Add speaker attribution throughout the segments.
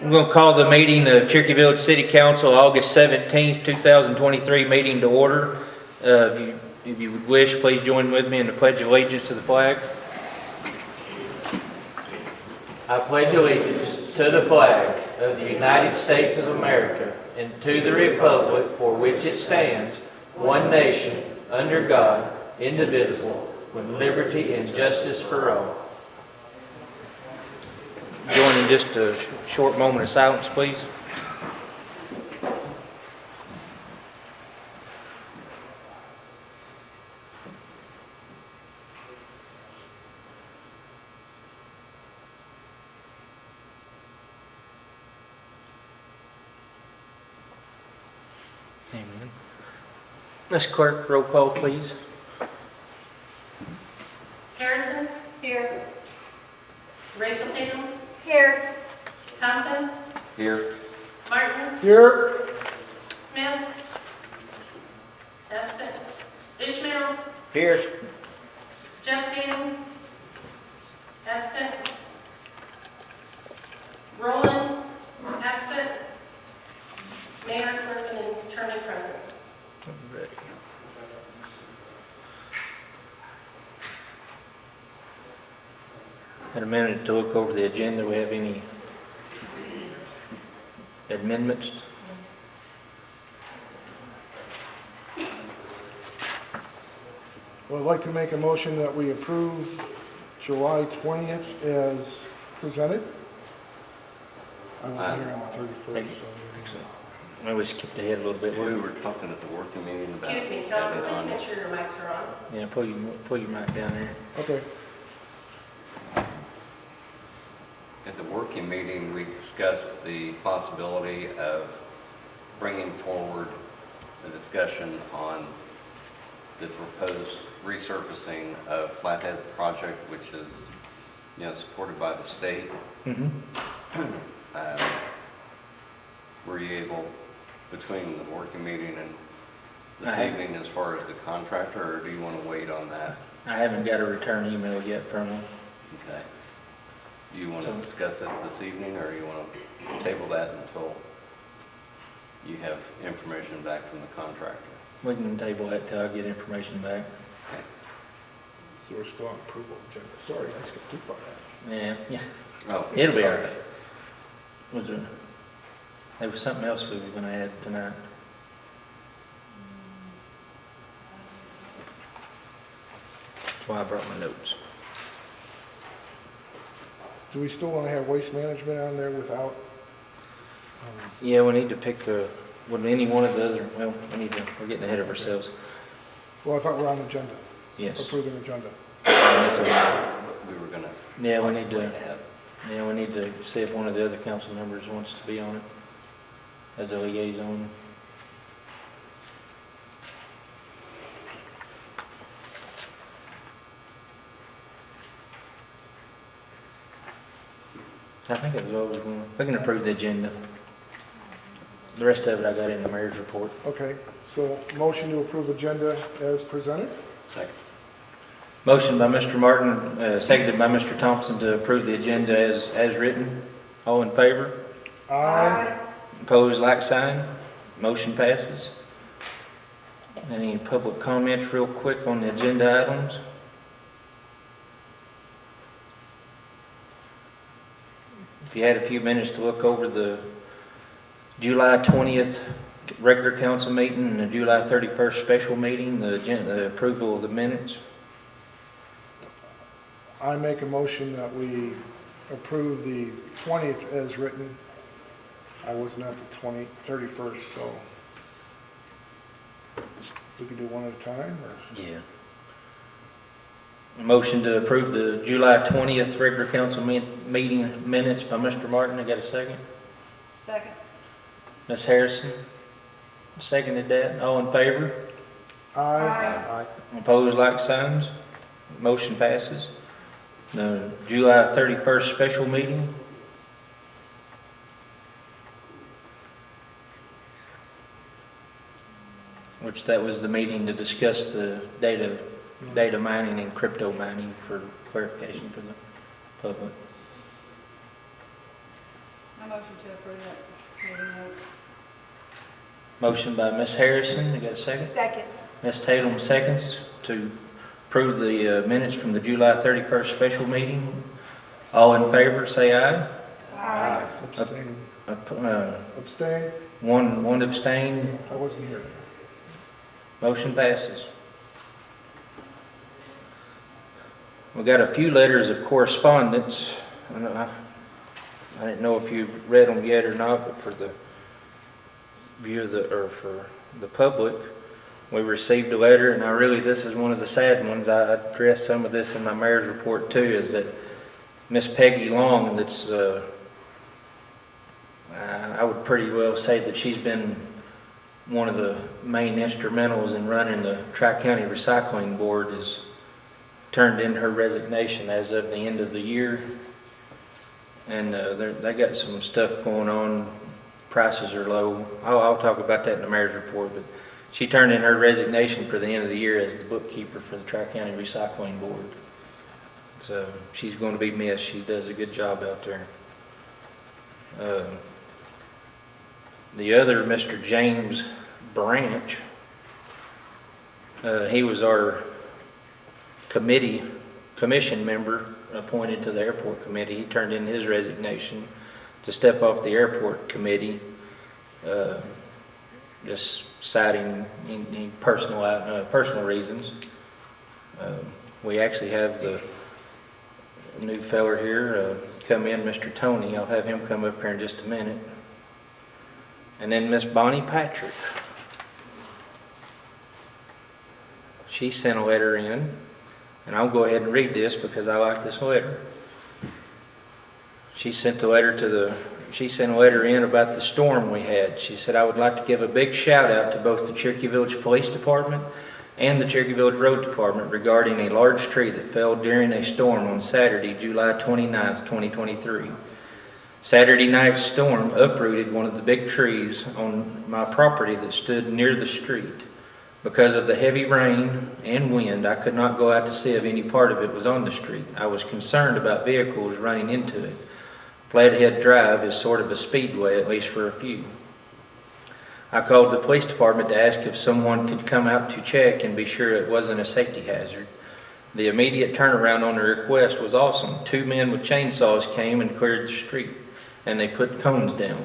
Speaker 1: I'm going to call the meeting, the Cherokee Village City Council, August 17th, 2023 meeting to order. If you would wish, please join with me in the Pledge of Allegiance to the flag. I pledge allegiance to the flag of the United States of America and to the republic for which it stands, one nation, under God, indivisible, with liberty and justice for all. Join in just a short moment of silence, please. Amen. Ms. Clerk, roll call, please.
Speaker 2: Harrison?
Speaker 3: Here.
Speaker 2: Rachel Tatum?
Speaker 3: Here.
Speaker 2: Thompson?
Speaker 1: Here.
Speaker 2: Martin?
Speaker 3: Here.
Speaker 2: Smith? Absent. Ishmael?
Speaker 1: Here.
Speaker 2: Jeff Tatum? Absent. Roland? Absent. Mayor Clerkin and Attorney present.
Speaker 1: Ready. Had a minute to look over the agenda. Do we have any amendments?
Speaker 4: Well, I'd like to make a motion that we approve July 20th as presented. I wasn't here on the 31st, so.
Speaker 1: Maybe we skipped ahead a little bit.
Speaker 5: We were talking at the working meeting about.
Speaker 2: Excuse me, Council, please make sure your mics are on.
Speaker 1: Yeah, pull your mic down there.
Speaker 4: Okay.
Speaker 5: At the working meeting, we discussed the possibility of bringing forward a discussion on the proposed resurfacing of Flathead project, which is, supported by the state. Were you able, between the working meeting and this evening, as far as the contractor, or do you want to wait on that?
Speaker 1: I haven't got a return email yet from them.
Speaker 5: Okay. Do you want to discuss it this evening, or you want to table that until you have information back from the contractor?
Speaker 1: We can table that till I get information back.
Speaker 5: Okay.
Speaker 4: So we're still on approval agenda. Sorry, I skipped too far.
Speaker 1: Yeah.
Speaker 5: Oh,
Speaker 1: It'll be all
Speaker 5: sorry.
Speaker 1: right. There was something else we were going to add tonight. That's why I brought my notes.
Speaker 4: Do we still want to have waste management on there without?
Speaker 1: Yeah, we need to pick any one of the other. Well, we're getting ahead of ourselves.
Speaker 4: Well, I thought we're on agenda.
Speaker 1: Yes.
Speaker 4: Approving agenda.
Speaker 1: That's okay.
Speaker 5: We were going to.
Speaker 1: Yeah, we need to see if one of the other council members wants to be on it as a liaison. I think it was always going. We can approve the agenda. The rest of it I got in the mayor's report.
Speaker 4: Okay, so motion to approve agenda as presented.
Speaker 5: Second.
Speaker 1: Motion by Mr. Martin, seconded by Mr. Thompson to approve the agenda as written. All in favor?
Speaker 4: Aye.
Speaker 1: Opposed, like sign. Motion passes. Any public comments real quick on the agenda items? If you had a few minutes to look over the July 20th regular council meeting and the July 31st special meeting, the approval of the minutes.
Speaker 4: I make a motion that we approve the 20th as written. I wasn't at the 31st, so we can do one at a time, or?
Speaker 1: Yeah. Motion to approve the July 20th regular council meeting minutes by Mr. Martin. I got a second?
Speaker 3: Second.
Speaker 1: Ms. Harrison seconded that. All in favor?
Speaker 4: Aye.
Speaker 1: Opposed, like signs. Motion passes. The July 31st special meeting. Which that was the meeting to discuss the data mining and crypto mining for clarification for the public.
Speaker 3: I I motion to approve that meeting notes.
Speaker 1: Motion by Ms. Harrison, you got a second?
Speaker 3: Second.
Speaker 1: Ms. Tatum seconds to approve the minutes from the July 31st special meeting. All in favor, say aye.
Speaker 3: Aye.
Speaker 4: Abstain.
Speaker 1: Uh,
Speaker 4: Abstain?
Speaker 1: One abstain,
Speaker 4: I wasn't here.
Speaker 1: motion passes. We got a few letters of correspondence. I didn't know if you've read them yet or not, but for the view of for the public, we received a letter, and this is one of the sad ones. I addressed some of this in my mayor's report too, is that Miss P.E.G. Long, that's, I would pretty well say that she's been one of the main instrumentals in running the Tri-County Recycling Board, has turned in her resignation as of the end of the year. And they got some stuff going on. Prices are low. I'll talk about that in the mayor's report, but she turned in her resignation for the end of the year as the bookkeeper for the Tri-County Recycling Board. So she's going to be missed. She does a good job out there. The other, Mr. James Branch, he was our commission member appointed to the airport committee. He turned in his resignation to step off the airport committee, just citing any personal reasons. We actually have the new feller here come in, Mr. Tony. I'll have him come up here in just a minute. And then Miss Bonnie Patrick. She sent a letter in, and I'll go ahead and read this because I like this letter. She sent a letter in about the storm we had. She said, "I would like to give a big shout out to both the Cherokee Village Police Department and the Cherokee Village Road Department regarding a large tree that fell during a storm on Saturday, July 29th, 2023. Saturday night's storm uprooted one of the big trees on my property that stood near the street. Because of the heavy rain and wind, I could not go out to see if any part of it was on the street. I was concerned about vehicles running into it. Flathead Drive is sort of a speedway, at least for a few. I called the police department to ask if someone could come out to check and be sure it wasn't a safety hazard. The immediate turnaround on the request was awesome. 2 men with chainsaws came and cleared the street, and they put cones down.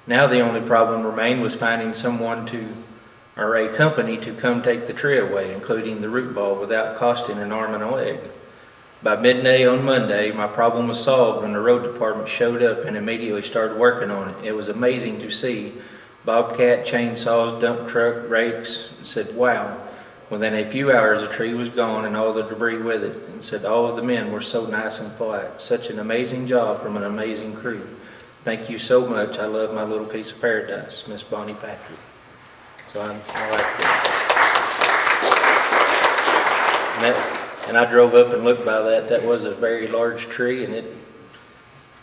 Speaker 1: Now the only problem remained was finding a company to come take the tree away, including the root ball, without costing an arm and a leg. By midday on Monday, my problem was solved when the road department showed up and immediately started working on it. It was amazing to see bobcat, chainsaws, dump truck, rakes. It said, wow. Within a few hours, the tree was gone and all the debris with it. And said all of the men were so nice and polite. Such an amazing job from an amazing crew. Thank you so much. I love my little piece of paradise, Miss Bonnie Patrick." So I like that. And I drove up and looked by that. That was a very large tree, and it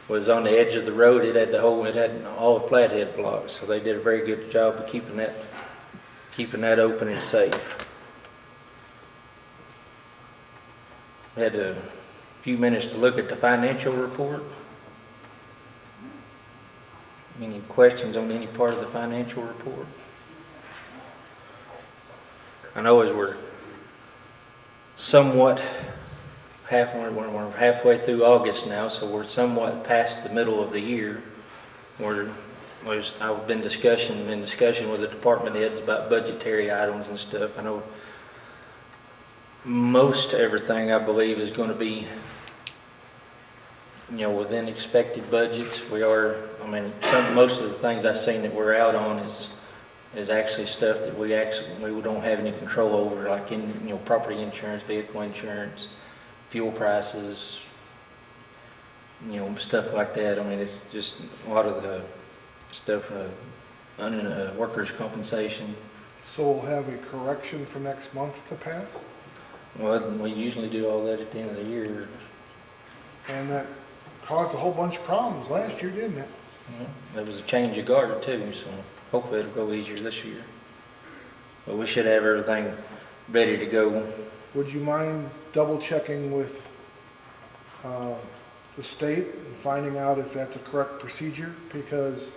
Speaker 1: was on the edge of the road. It had all the flathead blocks. So they did a very good job of keeping that open and safe. We had a few minutes to look at the financial report. Any questions on any part of the financial report? I know as we're somewhat we're halfway through August now, so we're somewhat past the middle of the year. I've been in discussion with the department heads about budgetary items and stuff. I know most everything, I believe, is going to be, within expected budgets. Most of the things I've seen that we're out on is actually stuff that we don't have any control over, like property insurance, vehicle insurance, fuel prices, stuff like that. It's just a lot of the stuff under workers' compensation.
Speaker 4: So we'll have a correction for next month to pass?
Speaker 1: Well, we usually do all that at the end of the year.
Speaker 4: And that caused a whole bunch of problems last year, didn't it?
Speaker 1: There was a change of guard too, so hopefully it'll go easier this year. But we should have everything ready to go.
Speaker 4: Would you mind double checking with the state and finding out if that's a correct procedure, because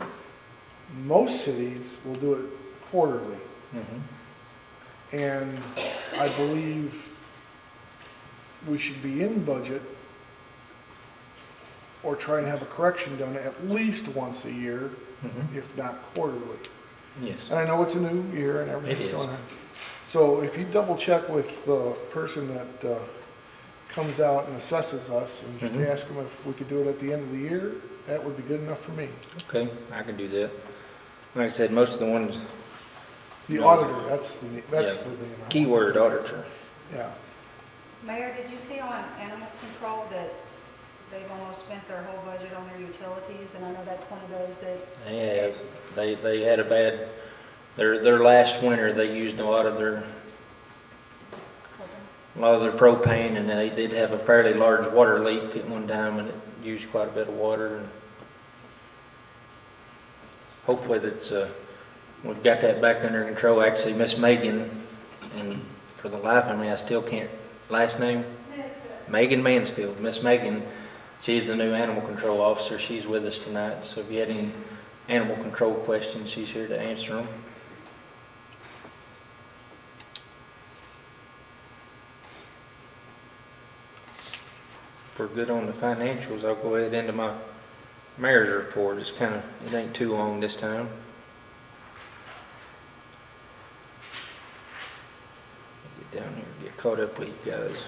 Speaker 4: most cities will do it quarterly. And I believe we should be in budget or try and have a correction done at least once a year, if not quarterly.
Speaker 1: Yes.
Speaker 4: And I know it's a new year and everything's
Speaker 1: is.
Speaker 4: going on. So if you double check with the person that comes out and assesses us and just ask them if we could do it at the end of the year, that would be good enough for me.
Speaker 1: Okay, I can do that. Like I said, most of the ones,
Speaker 4: The
Speaker 1: No.
Speaker 4: auditor, that's the name.
Speaker 1: keyword auditor.
Speaker 4: Yeah.
Speaker 3: Mayor, did you see on animal control that they've almost spent their whole budget on their utilities? And I know that's one of those that,
Speaker 1: They have, they had a bad, their last winter, they used a lot of their propane, and they did have a fairly large water leak at one time, and it used quite a bit of water. And hopefully that's, we've got that back under control. Actually, Miss Megan, and for the life of me, I still can't, last name? Megan Mansfield. Miss Megan, she's the new animal control officer. She's with us tonight, so if you had any animal control questions, she's here to answer them. If we're good on the financials, I'll go ahead into my mayor's report. It's kind of, it ain't too long this time. Get down here and get caught up with you guys.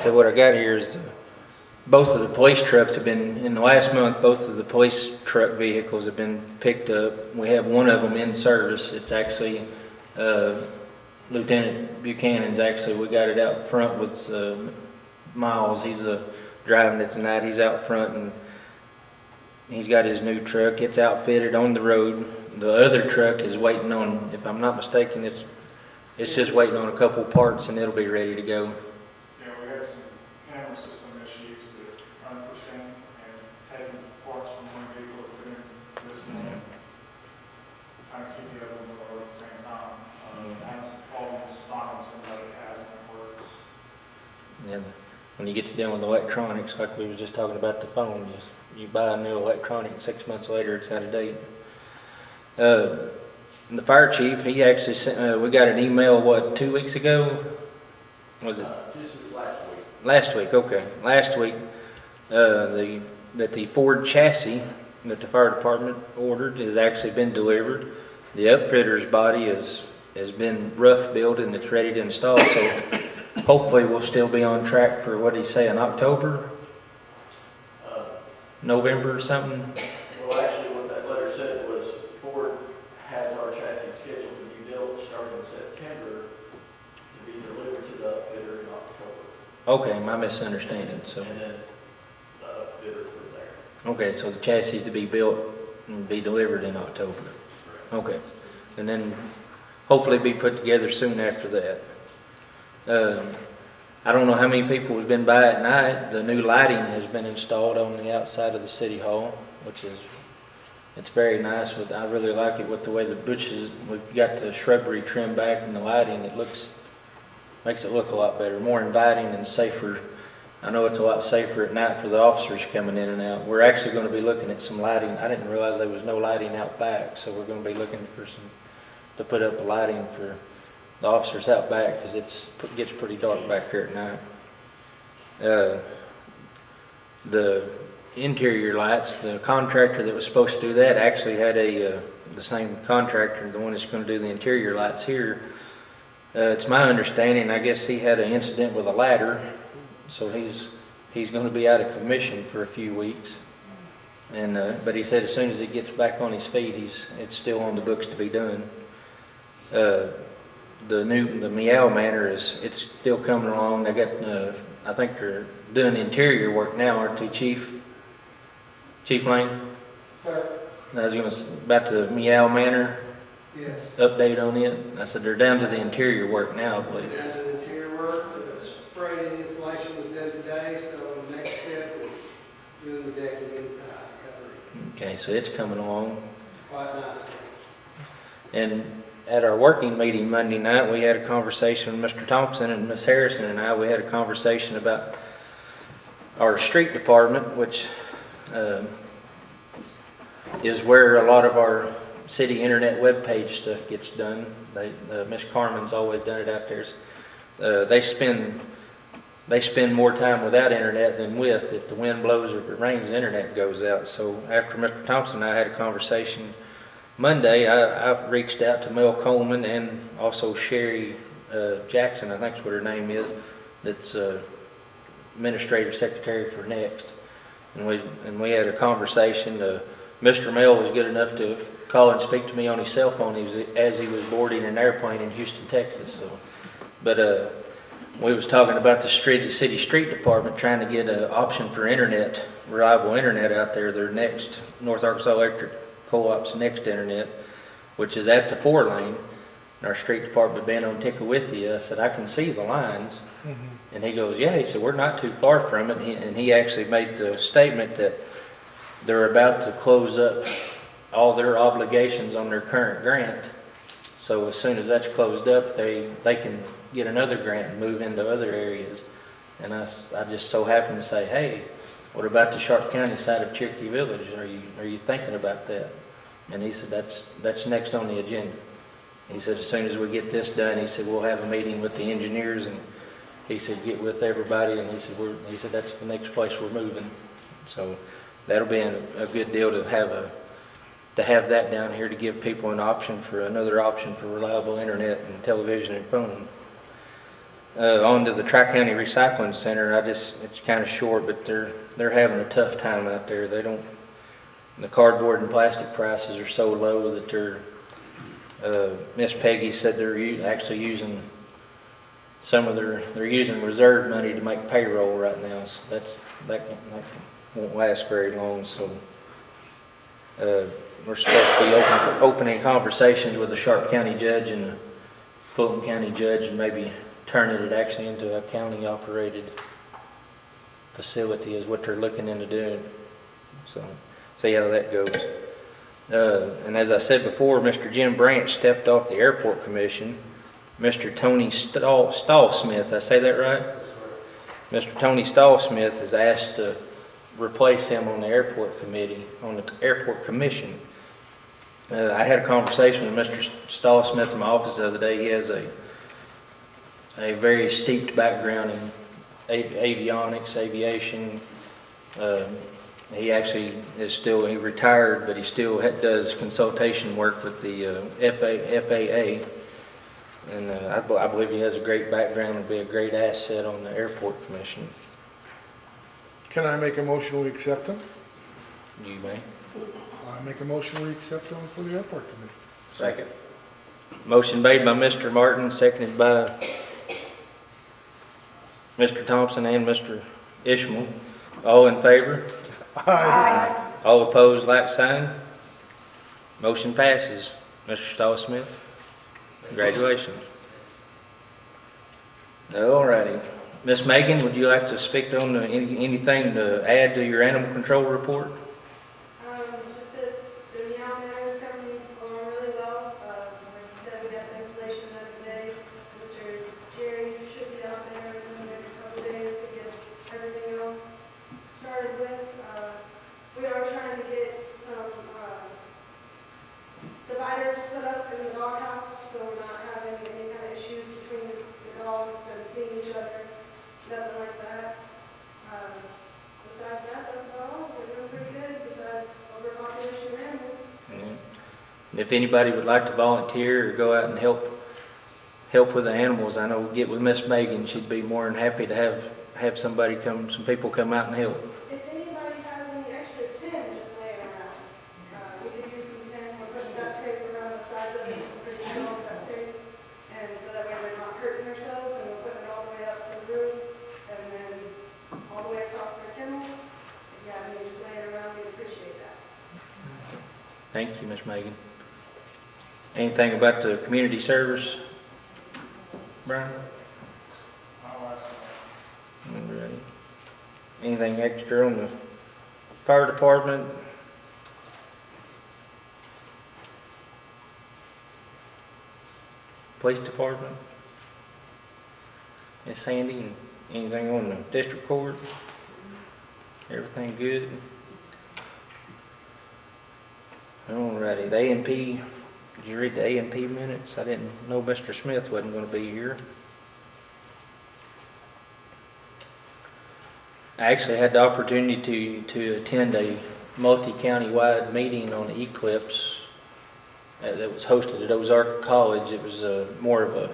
Speaker 1: So what I got here is both of the police trucks have been, in the last month, both of the police truck vehicles have been picked up. We have one of them in service. It's actually Lieutenant Buchanan's actually, we got it out front with Miles. He's driving it tonight. He's out front and he's got his new truck. It's outfitted on the road. The other truck is waiting on, if I'm not mistaken, it's just waiting on a couple parts and it'll be ready to go.
Speaker 6: Yeah, we had some camera system issues that unforeseen and taking parts from one vehicle to put in this one. Trying to keep the other ones on the road at the same time. Having some problems finding somebody that has when it works.
Speaker 1: And when you get to dealing with electronics, like we was just talking about the phone, you buy a new electronic, 6 months later it's out of date. And the fire chief, he actually sent, we got an email, 2 weeks ago? Was it?
Speaker 5: Just as last week.
Speaker 1: Last week, okay. Last week, that the Ford chassis that the fire department ordered has actually been delivered. The upfitter's body has been rough built and it's ready to install, so hopefully we'll still be on track for, what did he say, in October? November or something?
Speaker 7: Well, actually, what that letter said was Ford has our chassis scheduled to be built starting in September to be delivered to the upfitter in October.
Speaker 1: Okay, my misunderstanding, so.
Speaker 7: And then the upfitter from there.
Speaker 1: Okay, so the chassis to be built and be delivered in October. Okay, and then hopefully be put together soon after that. I don't know how many people has been by at night. The new lighting has been installed on the outside of the city hall, which is, it's very nice. I really like it with the way the bushes, we've got the shrubbery trimmed back and the lighting. It makes it look a lot better, more inviting and safer. I know it's a lot safer at night for the officers coming in and out. We're actually going to be looking at some lighting. I didn't realize there was no lighting out back, so we're going to be looking for to put up lighting for the officers out back, because it gets pretty dark back there at night. The interior lights, the contractor that was supposed to do that actually had the same contractor, the one that's going to do the interior lights here. It's my understanding, I guess he had an incident with a ladder, so he's going to be out of commission for a few weeks. And but he said as soon as he gets back on his feet, it's still on the books to be done. The Meow Manor it's still coming along. They got I think they're doing interior work now, aren't they, Chief Lane?
Speaker 6: Sir?
Speaker 1: I was going to about the Meow Manor.
Speaker 8: Yes.
Speaker 1: Update on it. I said they're down to the interior work now, I believe.
Speaker 8: Down to the interior work, the spraying and insulation was done today, so the next step is doing the decking inside, covering
Speaker 1: Okay, so it's coming along.
Speaker 8: quite nicely.
Speaker 1: And at our working meeting Monday night, we had a conversation with Mr. Thompson and Ms. Harrison and I. We had a conversation about our street department, which is where a lot of our city internet webpage stuff gets done. Ms. Carmen's always done it out there. They spend more time without internet than with. If the wind blows or if it rains, the internet goes out. So after Mr. Thompson and I had a conversation Monday, I reached out to Mel Coleman and also Sherry Jackson, I think is what her name is, that's administrative secretary for Next. And we had a conversation. Mr. Mel was good enough to call and speak to me on his cell phone as he was boarding an airplane in Houston, Texas. So, but we was talking about the city street department trying to get an option for internet, reliable internet out there. Their Next, North Arkansas Electric Co-op's Next internet, which is at the 4-lane. And our street department been on Tickawithia. I said, I can see the lines. Mm-hmm. And he goes, yeah. He said, we're not too far from it. And he actually made the statement that they're about to close up all their obligations on their current grant. So as soon as that's closed up, they can get another grant and move into other areas. And I just so happened to say, hey, what about the Sharp County side of Cherokee Village? Are you thinking about that? And he said, that's next on the agenda. He said, as soon as we get this done, he said, we'll have a meeting with the engineers, and he said, get with everybody, and he said, that's the next place we're moving. So that'll be a good deal to have that down here to give people another option for reliable internet and television and phone. On to the Tri-County Recycling Center. It's kind of short, but they're having a tough time out there. The cardboard and plastic prices are so low that Miss P.E.G said they're actually using they're using reserve money to make payroll right now. So that won't last very long. So we're supposed to be opening conversations with the Sharp County judge and the Fulton County judge, and maybe turning it actually into a county-operated facility is what they're looking into doing. So see how that goes. And as I said before, Mr. Jim Branch stepped off the airport commission. Mr. Tony Stallsmith, I say that right? Mr. Tony Stallsmith is asked to replace him on the airport committee, on the airport commission. I had a conversation with Mr. Stallsmith in my office the other day. He has a very steeped background in avionics, aviation. He actually he retired, but he still does consultation work with the FAA. And I believe he has a great background and be a great asset on the airport commission.
Speaker 4: Can I make a motion we accept him?
Speaker 1: You may.
Speaker 4: I make a motion we accept him for the airport committee.
Speaker 1: Second. Motion made by Mr. Martin, seconded by Mr. Thompson and Mr. Ishmael. All in favor?
Speaker 4: Aye.
Speaker 1: All opposed, like sign. Motion passes. Mr. Stallsmith, congratulations. All righty. Miss Megan, would you like to speak on anything to add to your animal control report?
Speaker 9: Just that the meow matter is coming along really well. Like you said, we got the installation the other day. Mr. Jerry should be out there in the next couple of days to get everything else started with. We are trying to get some dividers put up in the doghouse, so we're not having any kind of issues between the dogs and seeing each other. Nothing like that. Besides that, that's about all. We're doing pretty good besides overpopulation of animals.
Speaker 1: And if anybody would like to volunteer or go out and help with the animals, I know get with Miss Megan. She'd be more than happy to have some people come out and help.
Speaker 9: If anybody has any extra tin just laying around, we could use some tin. We're putting duct tape around the sides of it, some pretty strong duct tape, and so that way we're not hurting ourselves, and we're putting it all the way up to the roof, and then all the way across their kennel. If you have any just laying around, we'd appreciate that.
Speaker 1: Thank you, Miss Megan. Anything about the community service, Brian?
Speaker 6: I'll ask them.
Speaker 1: All right. Anything extra on the fire department?
Speaker 10: Police Department? Miss Sandy, anything on the district court? Everything good? Alrighty, the A&P, did you read the A&P minutes? I didn't know Mr. Smith wasn't gonna be here. I actually had the opportunity to attend a multi-county-wide meeting on eclipse that was hosted at Ozarka College. It was more of a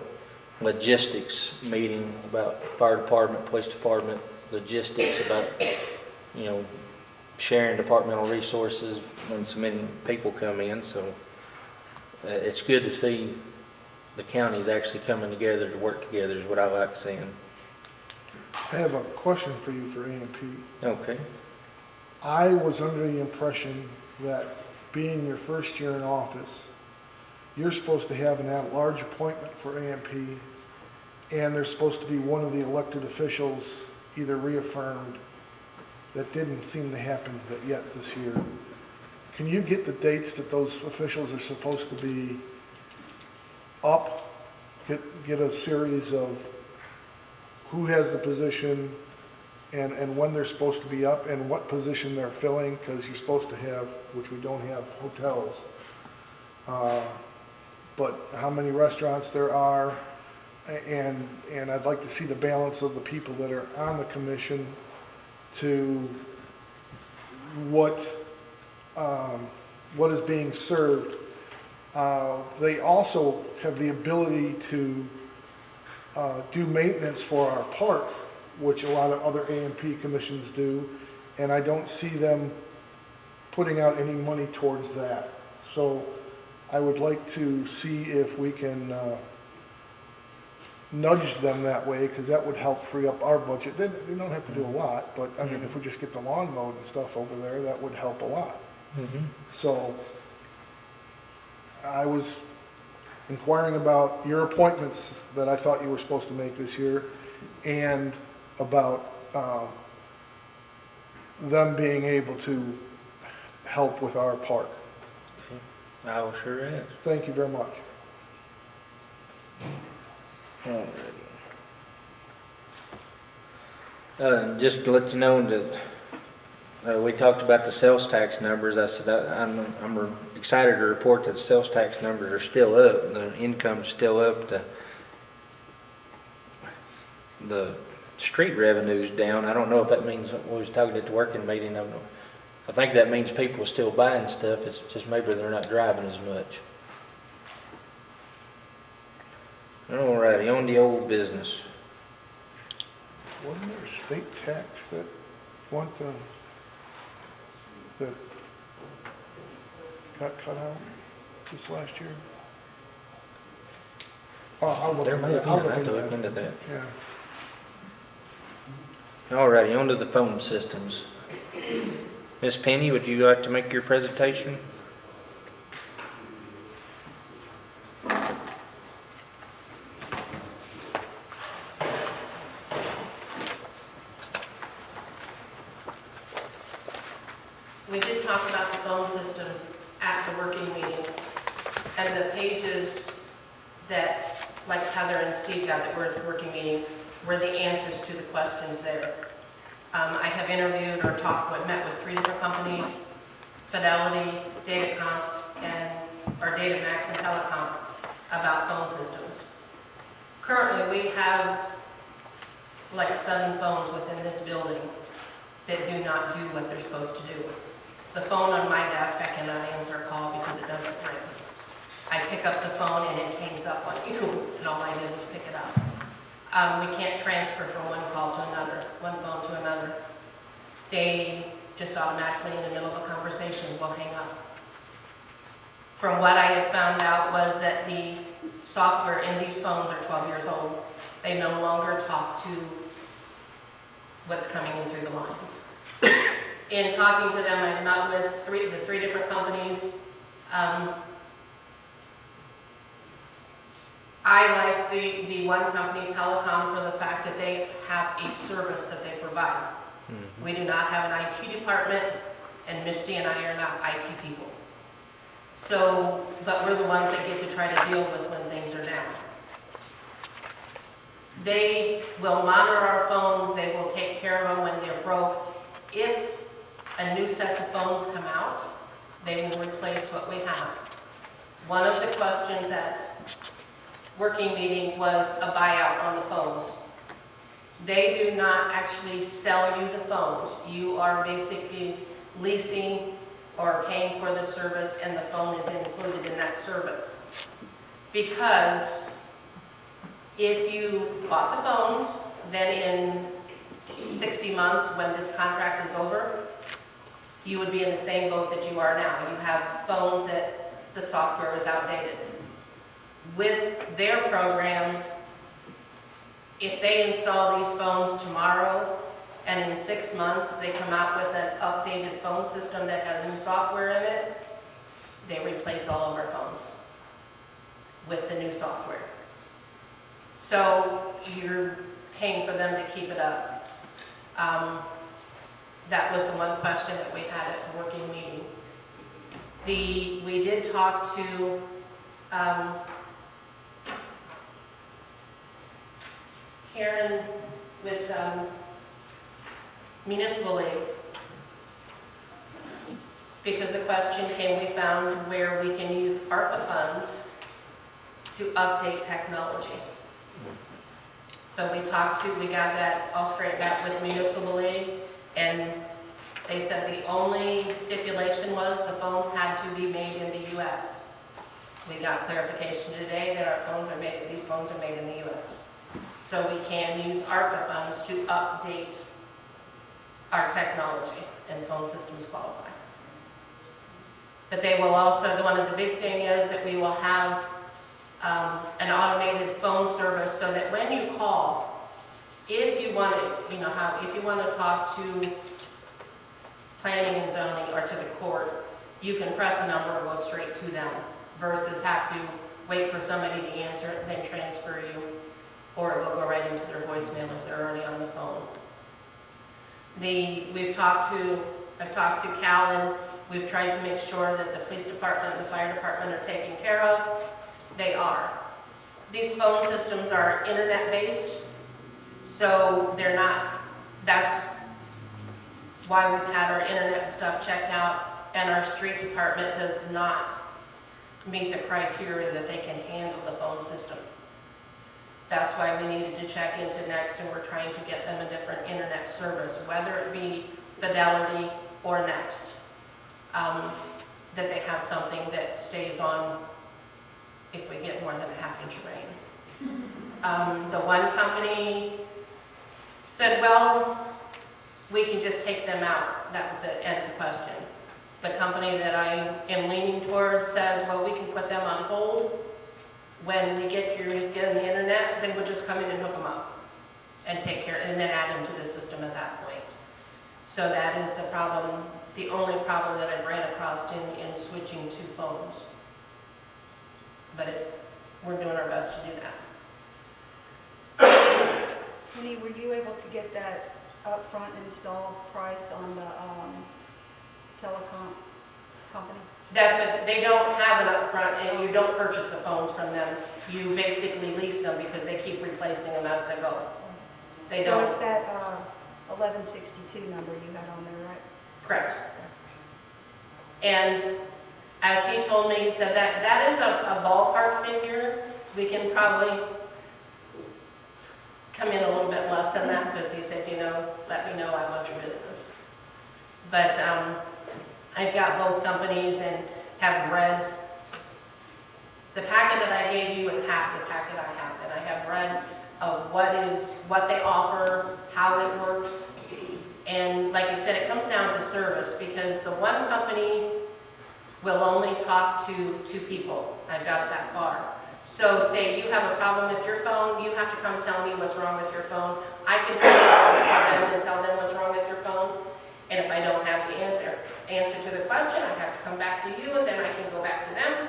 Speaker 10: logistics meeting about fire department, police department, logistics about, sharing departmental resources when so many people come in. So it's good to see the counties actually coming together to work together is what I like seeing.
Speaker 4: I have a question for you for A&P.
Speaker 10: Okay.
Speaker 4: I was under the impression that being your first year in office, you're supposed to have an at-large appointment for A&P, and there's supposed to be one of the elected officials either reaffirmed. That didn't seem to happen yet this year. Can you get the dates that those officials are supposed to be up? Get a series of who has the position and when they're supposed to be up and what position they're filling, because you're supposed to have, which we don't have, hotels. But how many restaurants there are, and I'd like to see the balance of the people that are on the commission to what is being served. They also have the ability to do maintenance for our park, which a lot of other A&P commissions do, and I don't see them putting out any money towards that. So I would like to see if we can nudge them that way, because that would help free up our budget. They don't have to do a lot, but I mean, if we just get the lawn mowed and stuff over there, that would help a lot. So I was inquiring about your appointments that I thought you were supposed to make this year, and about them being able to help with our park.
Speaker 10: I will sure ask.
Speaker 4: Thank you very much.
Speaker 10: Just to let you know that we talked about the sales tax numbers. I said I'm excited to report that the sales tax numbers are still up. The income's still up. The street revenue's down. I don't know if that means, we was talking at the working meeting, I think that means people are still buying stuff. It's just maybe they're not driving as much. Alrighty, on the old business.
Speaker 4: Wasn't there a state tax that that got cut out this last year? Oh, I'll look
Speaker 10: There
Speaker 4: into
Speaker 10: may have
Speaker 4: that. I'll
Speaker 10: been, I
Speaker 4: look
Speaker 10: have to
Speaker 4: into
Speaker 10: look
Speaker 4: that.
Speaker 10: into that.
Speaker 4: Yeah.
Speaker 10: Alrighty, on to the phone systems. Miss Penny, would you like to make your presentation?
Speaker 2: We did talk about the phone systems at the working meeting, and the pages that, like Heather and Steve got that were at the working meeting, were the answers to the questions there. I have interviewed or met with 3 different companies, Fidelity, Datacomp, or Datamax and Telecom, about phone systems. Currently, we have like 7 phones within this building that do not do what they're supposed to do. The phone on my desk, I cannot answer a call because it doesn't ring. I pick up the phone and it hangs up on you, and all I did was pick it up. We can't transfer from one call to another, one phone to another. They just automatically, in the middle of a conversation, will hang up. From what I had found out was that the software in these phones are 12 years old. They no longer talk to what's coming in through the lines. In talking to them, I met with the three different companies. I like the one company, Telecom, for the fact that they have a service that they provide. We do not have an IT department, and Misty and I are not IT people. So, but we're the ones that get to try to deal with when things are down. They will monitor our phones, they will take care of them when they're broke. If a new set of phones come out, they will replace what we have. One of the questions at working meeting was a buyout on the phones. They do not actually sell you the phones. You are basically leasing or paying for the service, and the phone is included in that service. Because if you bought the phones, then in 60 months, when this contract is over, you would be in the same boat that you are now. You have phones that the software is outdated. With their program, if they install these phones tomorrow, and in 6 months they come out with an updated phone system that has new software in it, they replace all of our phones with the new software. So you're paying for them to keep it up. That was the one question that we had at the working meeting. We did talk to Karen with Municipal League, because the question came, we found where we can use ARPA funds to update technology. So we got that all straightened out with Municipal League, and they said the only stipulation was the phones had to be made in the US. We got clarification today that these phones are made in the US. So we can use ARPA funds to update our technology, and phone systems qualify. But they will also, one of the big thing is that we will have an automated phone service, so that when you call, if you want to, if you want to talk to planning and zoning or to the court, you can press a number and go straight to them, versus have to wait for somebody to answer it and then transfer you, or it will go right into their voicemail if they're already on the phone. I've talked to Cal, and we've tried to make sure that the police department and the fire department are taken care of. They are. These phone systems are internet-based, so they're not, that's why we've had our internet stuff checked out, and our street department does not meet the criteria that they can handle the phone system. That's why we needed to check into Next, and we're trying to get them a different internet service, whether it be Fidelity or Next, that they have something that stays on if we get more than a half-inch of rain. The one company said, well, we can just take them out. That was the end of the question. The company that I am leaning towards said, well, we can put them on hold. When we get on the internet, then we'll just come in and hook them up and take care, and then add them to the system at that point. So that is the problem, the only problem that I've ran across in switching to phones. But we're doing our best to do that.
Speaker 3: Penny, were you able to get that upfront install price on the telecom company?
Speaker 2: That's what, they don't have it up front, and you don't purchase the phones from them. You basically lease them because they keep replacing them as they go. They
Speaker 3: So
Speaker 2: don't.
Speaker 3: it's that 1162 number you had on there, right?
Speaker 2: Correct. And as he told me, he said that is a ballpark figure. We can probably come in a little bit less than that, because he said, let me know, I want your business. But I've got both companies and have read. The packet that I gave you is half the packet I have, and I have read of what they offer, how it works. And like I said, it comes down to service, because the one company will only talk to 2 people. I've got it that far. So say you have a problem with your phone, you have to come tell me what's wrong with your phone. I can tell them and tell them what's wrong with your phone. And if I don't have the answer to the question, I have to come back to you, and then I can go back to them.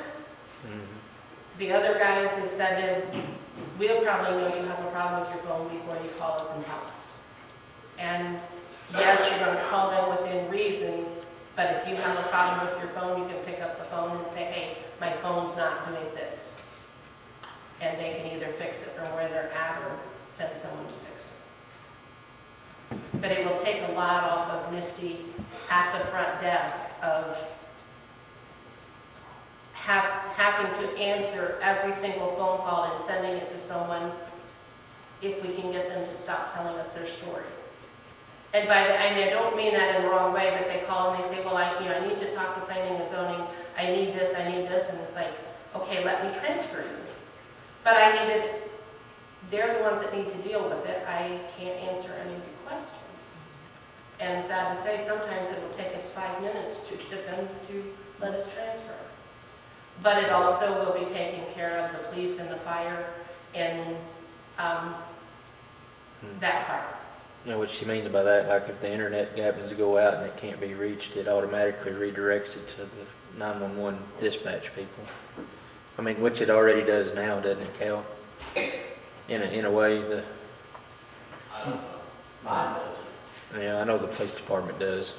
Speaker 2: The other guys have said that we'll probably know you have a problem with your phone before you call us and tell us. And yes, you're going to call them within reason, but if you have a problem with your phone, you can pick up the phone and say, hey, my phone's not doing this. And they can either fix it from where they're at or send someone to fix it. But it will take a lot off of Misty at the front desk of having to answer every single phone call and sending it to someone if we can get them to stop telling us their story. And I don't mean that in the wrong way, but they call and they say, well, I need to talk to planning and zoning, I need this, and it's like, okay, let me transfer you. But they're the ones that need to deal with it, I can't answer any of your questions. And sad to say, sometimes it will take us 5 minutes to get them to let us transfer. But it also will be taking care of the police and the fire and that part.
Speaker 10: You know what she means by that, like if the internet happens to go out and it can't be reached, it automatically redirects it to the 911 dispatch people. I mean, which it already does now, doesn't it, Cal? In a way,
Speaker 7: I don't know. Mine does.
Speaker 10: yeah, I know the police department does.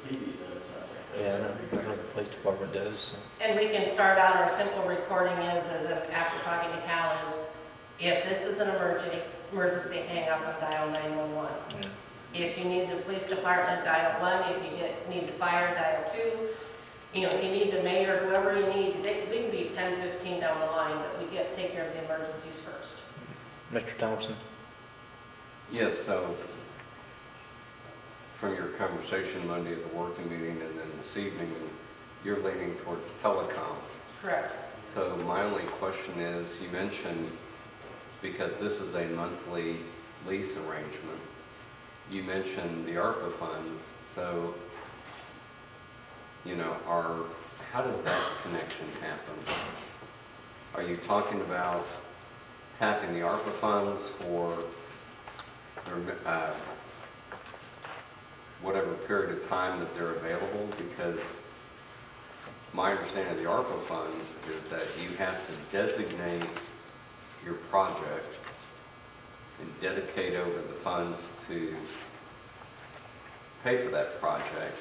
Speaker 7: The PD does, I think.
Speaker 10: Yeah, I know the police department does. So.
Speaker 2: And we can start out, our simple recording is, after talking to Cal, is if this is an emergency, hang up and dial 911.
Speaker 10: Yeah.
Speaker 2: If you need the police department, dial 1. If you need the fire, dial 2. If you need the mayor, whoever you need, we can be 10, 15 down the line, but we take care of the emergencies first.
Speaker 10: Mr. Thompson?
Speaker 5: Yes, so from your conversation Monday at the working meeting and then this evening, you're leaning towards telecom.
Speaker 2: Correct.
Speaker 5: So my only question is, you mentioned, because this is a monthly lease arrangement, you mentioned the ARPA funds, so, how does that connection happen? Are you talking about tapping the ARPA funds for whatever period of time that they're available? Because my understanding of the ARPA funds is that you have to designate your project and dedicate over the funds to pay for that project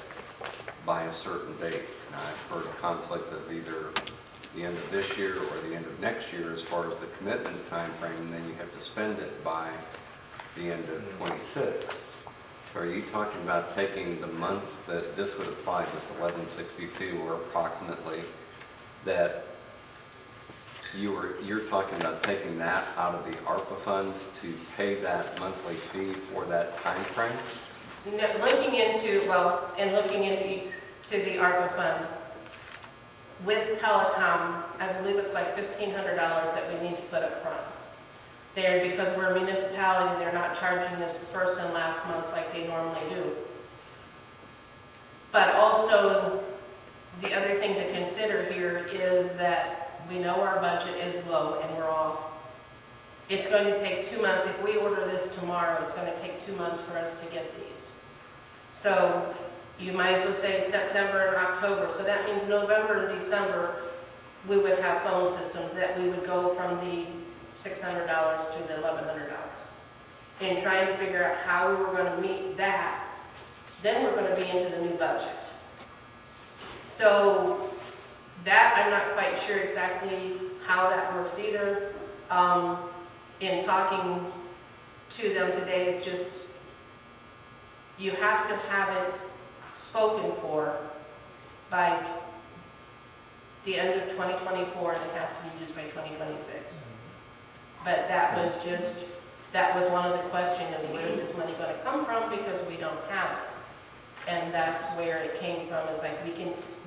Speaker 5: by a certain date. And I've heard a conflict of either the end of this year or the end of next year as far as the commitment time frame, and then you have to spend it by the end of 26. So are you talking about taking the months that this would apply, this 1162 or approximately, that you're talking about taking that out of the ARPA funds to pay that monthly fee for that time frame?
Speaker 2: Looking into the ARPA fund, with telecom, I believe it's like $1,500 that we need to put up front. There, because we're a municipality, they're not charging us first and last month like they normally do. But also, the other thing to consider here is that we know our budget is low and we're off. It's going to take 2 months. If we order this tomorrow, it's going to take 2 months for us to get these. So you might as well say September and October. So that means November and December, we would have phone systems that we would go from the $600 to the $1,100. And trying to figure out how we were going to meet that, then we're going to be into the new budget. So that I'm not quite sure exactly how that works either. In talking to them today, it's just you have to have it spoken for by the end of 2024, and it has to be used by 2026. But that was one of the questions, is where is this money going to come from, because we don't have it. And that's where it came from, is like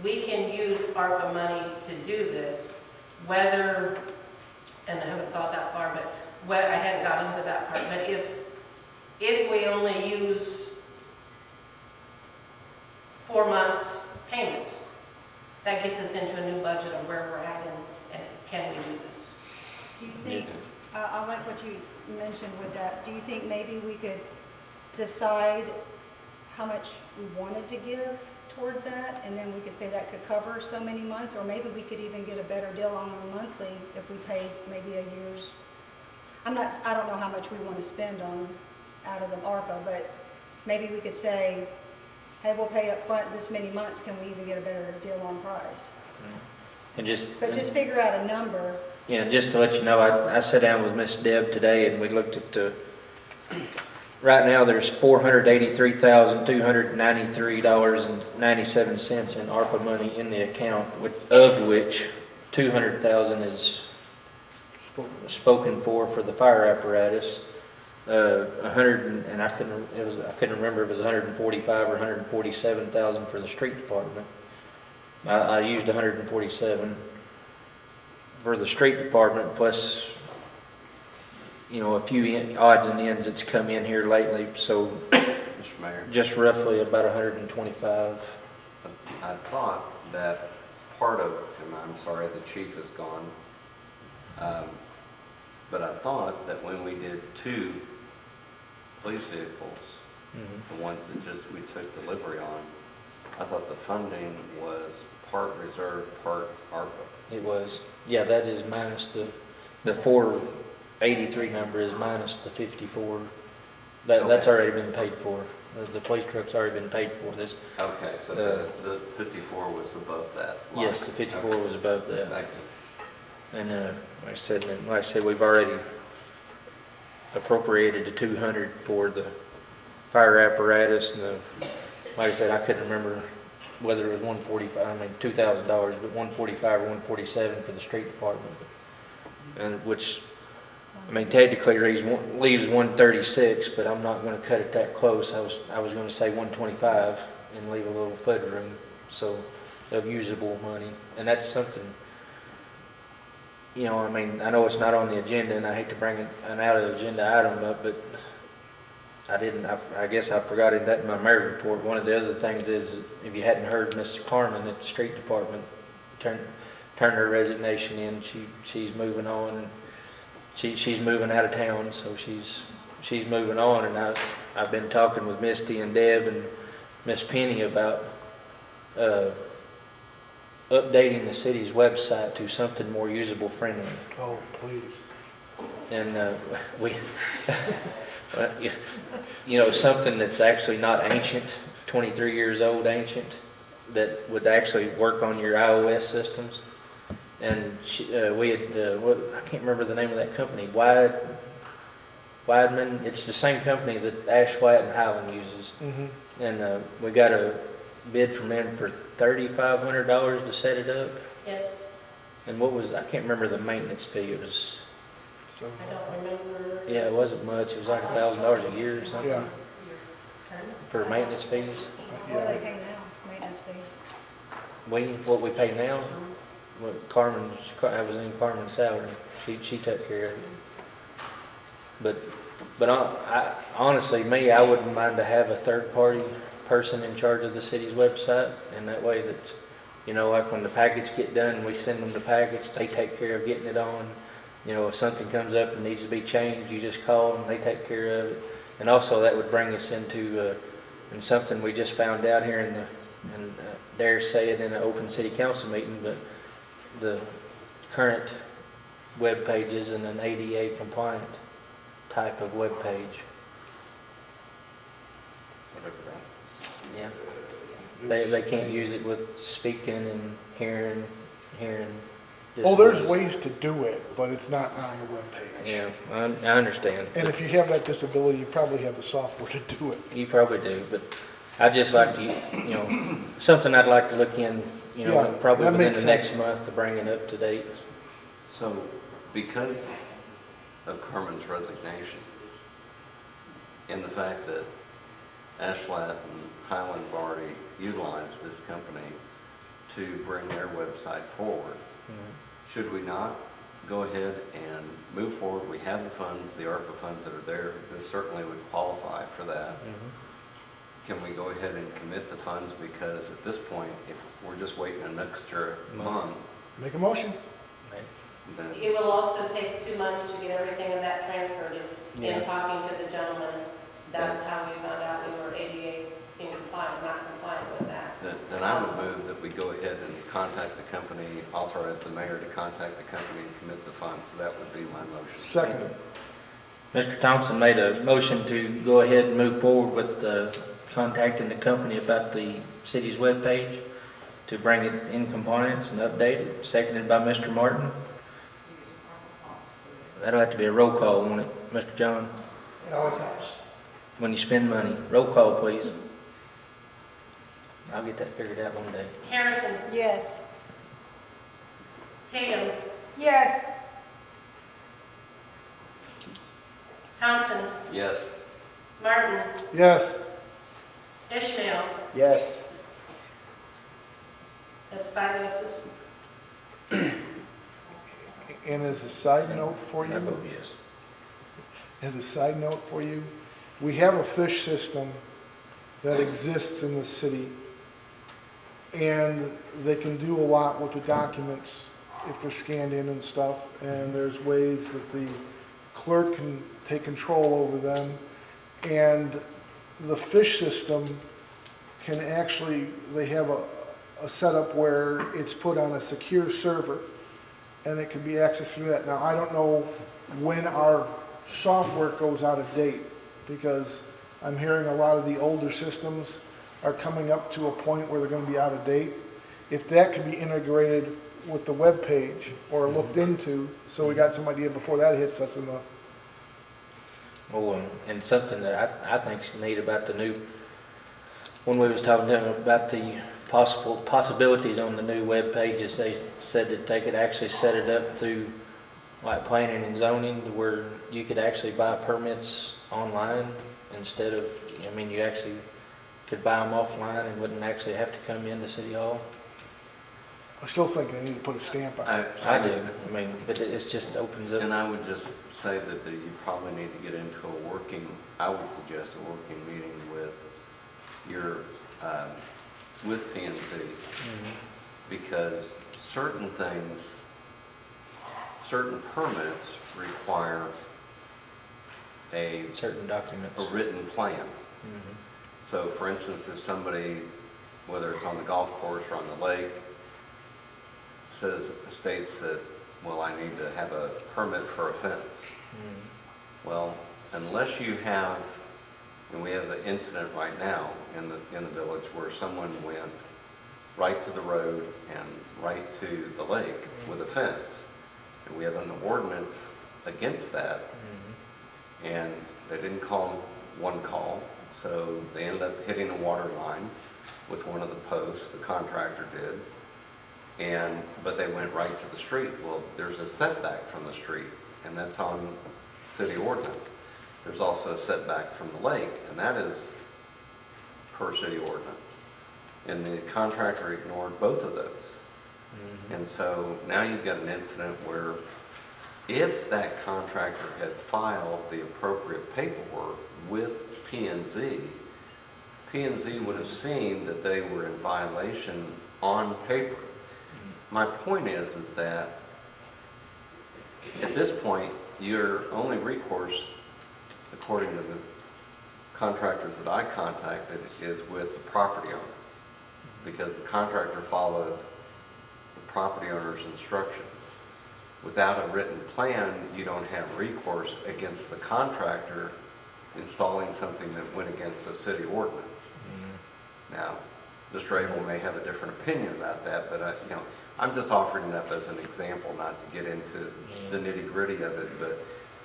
Speaker 2: we can use ARPA money to do this, whether, and I haven't thought that far, but I hadn't got into that part, but if we only use 4 months payments, that gets us into a new budget of where we're at and can we do this?
Speaker 3: Do you think, I like what you mentioned with that, do you think maybe we could decide how much we wanted to give towards that, and then we could say that could cover so many months, or maybe we could even get a better deal on a monthly if we pay maybe a year's. I don't know how much we want to spend out of the ARPA, but maybe we could say, hey, we'll pay up front this many months, can we even get a better deal on price?
Speaker 10: And
Speaker 3: But just figure out a number
Speaker 10: Yeah, just to let you know, I sat down with Miss Deb today and we looked at the, right now there's $483,293.97 in ARPA money in the account, of which 200,000 is spoken for the fire apparatus. 100 and I couldn't remember if it was 145 or 147,000 for the street department. I used 147 for the street department, plus a few odds and ends that's come in here lately. So
Speaker 5: Mr. Mayor,
Speaker 10: just roughly about 125.
Speaker 5: I thought that part of, and I'm sorry the chief is gone, but I thought that when we did 2 police vehicles, the ones that we took delivery on, I thought the funding was part reserve, part ARPA.
Speaker 10: It was, yeah, that is minus the 483 number is minus the 54. That's already been paid for. The police truck's already been paid for. This.
Speaker 5: Okay, so the 54 was above that line.
Speaker 10: Yes, the 54 was above that.
Speaker 5: Thank you.
Speaker 10: And like I said, we've already appropriated the 200 for the fire apparatus, and like I said, I couldn't remember whether it was 145. I mean $2,000, but 145 or 147 for the street department, and which, I mean, technically leaves 136, but I'm not going to cut it that close. I was going to say 125 and leave a little fudge room, so of usable money, and that's something. I mean, I know it's not on the agenda, and I hate to bring an out-of-agenda item up, but I guess I forgot that in my mayor's report. One of the other things is, if you hadn't heard, Miss Carmen at the street department turned her resignation in. She's moving on. She's moving out of town, so she's moving on, and I've been talking with Misty and Deb and Miss Penny about updating the city's website to something more usable friendly.
Speaker 4: Oh, please.
Speaker 10: And something that's actually not ancient, 23 years old ancient, that would actually work on your iOS systems. And we had, I can't remember the name of that company, Weidman. It's the same company that Ashflat and Highland uses. And we got a bid from them for $3,500 to set it up.
Speaker 2: Yes,
Speaker 10: And I can't remember the maintenance fee. It was,
Speaker 4: So,
Speaker 2: I don't remember.
Speaker 10: yeah, it wasn't much. It was like $1,000 a year or something
Speaker 4: yeah,
Speaker 10: for maintenance fees.
Speaker 3: What do they pay now, maintenance fee?
Speaker 10: What we pay now, what I was in Carmen's salary. She took care of it. But I honestly, I wouldn't mind to have a third-party person in charge of the city's website, and that way that, like when the packets get done, we send them the packets, they take care of getting it on. If something comes up and needs to be changed, you just call them, they take care of it. And also that would bring us into, and something we just found out here and dare say it in an open city council meeting, but the current web page isn't an ADA compliant type of web page.
Speaker 5: Whatever that.
Speaker 10: Yeah. They can't use it with speaking and hearing.
Speaker 4: oh, there's ways to do it, but it's not on the webpage.
Speaker 10: Yeah, I understand.
Speaker 4: And if you have that disability, you probably have the software to do it.
Speaker 10: You probably do, but I'd just like to, something I'd like to look in,
Speaker 4: Yeah,
Speaker 10: probably
Speaker 4: that
Speaker 10: within
Speaker 4: makes
Speaker 10: the next
Speaker 4: sense.
Speaker 10: month to bring it up to date.
Speaker 5: So, because of Carmen's resignation, and the fact that Ashflat and Highland have already utilized this company to bring their website forward, should we not go ahead and move forward? We have the funds, the ARPA funds that are there. This certainly would qualify for that. Can we go ahead and commit the funds? Because at this point, if we're just waiting an extra month,
Speaker 4: Make a motion.
Speaker 5: then
Speaker 2: It will also take 2 months to get everything of that transferred.
Speaker 10: Yeah.
Speaker 2: In talking to the gentleman, that's how we found out we were ADA in compliant, not compliant with that.
Speaker 5: then I would move that we go ahead and contact the company, authorize the mayor to contact the company and commit the funds. That would be my motion.
Speaker 4: Second.
Speaker 10: Mr. Thompson made a motion to go ahead and move forward with contacting the company about the city's webpage to bring it in compliance and update it, seconded by Mr. Martin. that'll have to be a roll call, won't it, Mr. John?
Speaker 8: It always helps.
Speaker 10: When you spend money, roll call, please. I'll get that figured out one day.
Speaker 2: Harrison,
Speaker 3: Yes.
Speaker 2: Tatum,
Speaker 3: Yes.
Speaker 2: Thompson,
Speaker 5: Yes.
Speaker 2: Martin,
Speaker 4: Yes.
Speaker 2: Ishmael.
Speaker 1: Yes.
Speaker 2: That's 5 yeses.
Speaker 4: And as a side note for
Speaker 10: I
Speaker 4: you,
Speaker 10: vote yes.
Speaker 4: we have a fish system that exists in the city, and they can do a lot with the documents if they're scanned in and stuff, and there's ways that the clerk can take control over them, and the fish system can actually, they have a setup where it's put on a secure server, and it can be accessed through that. Now, I don't know when our software goes out of date, because I'm hearing a lot of the older systems are coming up to a point where they're going to be out of date. If that could be integrated with the web page or looked into, so we got some idea before that hits us in the,
Speaker 10: Oh, and something that I think's neat about the new, when we was talking to them about the possibilities on the new web pages, they said that they could actually set it up through like planning and zoning, to where you could actually buy permits online instead of, I mean, you actually could buy them offline and wouldn't actually have to come into City Hall.
Speaker 4: I still think they need to put a stamp on it.
Speaker 10: I do, I mean, but it's just opens up.
Speaker 5: And I would just say that you probably need to get into I would suggest a working meeting with your, with P&Z, because certain things, certain permits require
Speaker 10: Certain documents.
Speaker 5: a written plan.
Speaker 10: Mhm.
Speaker 5: So for instance, if somebody, whether it's on the golf course or on the lake, states that, well, I need to have a permit for a fence. Well, unless you have, and we have the incident right now in the village where someone went right to the road and right to the lake with a fence, and we have an ordinance against that, and they didn't call one call, so they ended up hitting a water line with one of the posts, the contractor did, but they went right to the street. Well, there's a setback from the street, and that's on city ordinance. There's also a setback from the lake, and that is per city ordinance. And the contractor ignored both of those. And so now you've got an incident where if that contractor had filed the appropriate paperwork with P&Z, P&Z would have seen that they were in violation on paper. My point is that at this point, your only recourse, according to the contractors that I contacted, is with the property owner, because the contractor followed the property owner's instructions. Without a written plan, you don't have recourse against the contractor installing something that went against a city ordinance. Now, Mr. Abel may have a different opinion about that, but I'm just offering that as an example, not to get into the nitty-gritty of it. But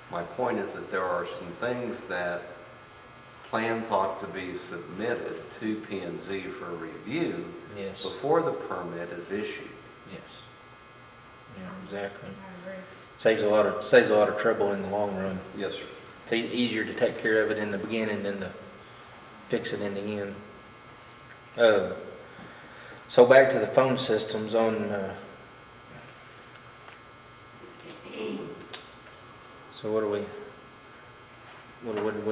Speaker 5: my point is that there are some things that plans ought to be submitted to P&Z for review
Speaker 10: Yes.
Speaker 5: before the permit is issued.
Speaker 10: Yes. Yeah, exactly. Saves a lot of trouble in the long run.
Speaker 5: Yes, sir.
Speaker 10: It's easier to take care of it in the beginning than to fix it in the end. So back to the phone systems on. So what do we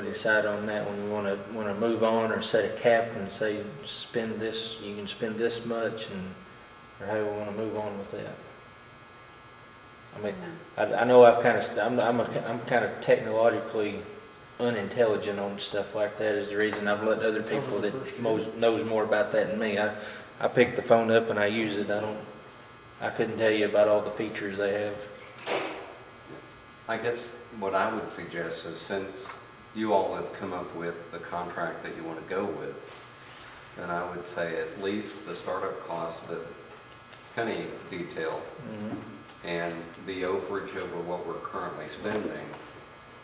Speaker 10: decide on that when we want to move on, or set a cap and say spend this, you can spend this much, or how do we want to move on with that? I mean, I know I'm kind of technologically unintelligent on stuff like that. Is the reason I've let other people that knows more about that than me. I pick the phone up and I use it. I couldn't tell you about all the features they have.
Speaker 5: I guess what I would suggest is, since you all have come up with the contract that you want to go with, then I would say at least the startup cost that Penny detailed and the overage over what we're currently spending,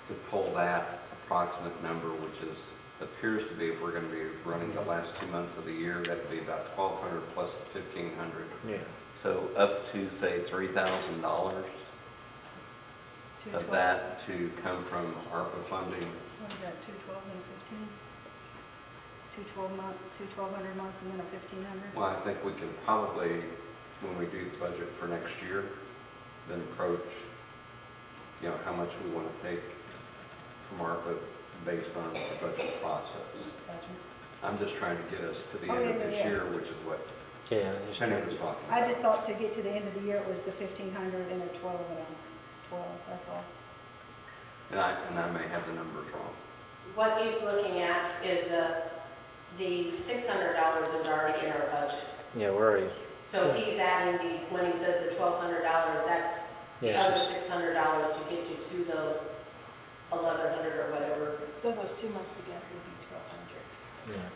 Speaker 5: to pull that approximate number, which is, appears to be, if we're gonna be running the last 2 months of the year, that'd be about 1,200 plus the 1,500.
Speaker 10: Yeah.
Speaker 5: So up to, say, $3,000 of that to come from ARPA funding.
Speaker 3: What is that, 212 and 15? 2,100 months and then a 1,500?
Speaker 5: Well, I think we can probably, when we do the budget for next year, then approach, you know, how much we want to take from ARPA based on the budget process.
Speaker 3: Gotcha.
Speaker 5: I'm just trying to get us to the
Speaker 3: Oh,
Speaker 5: end of
Speaker 3: yeah,
Speaker 5: this
Speaker 3: yeah.
Speaker 5: year, which is what
Speaker 10: Yeah, just
Speaker 5: Penny was talking
Speaker 3: I
Speaker 5: about.
Speaker 3: just thought to get to the end of the year, it was the 1,500 and a 12 and a 12, that's all.
Speaker 5: And I may have the numbers wrong.
Speaker 2: What he's looking at is the $600 is already in our budget.
Speaker 10: yeah, we're already,
Speaker 2: So he's adding when he says the $1,200, that's the
Speaker 10: Yeah,
Speaker 2: other
Speaker 10: it's
Speaker 2: $600 to get you to the 1,100 or whatever.
Speaker 9: So those 2 months together would be 1,200.
Speaker 10: yeah.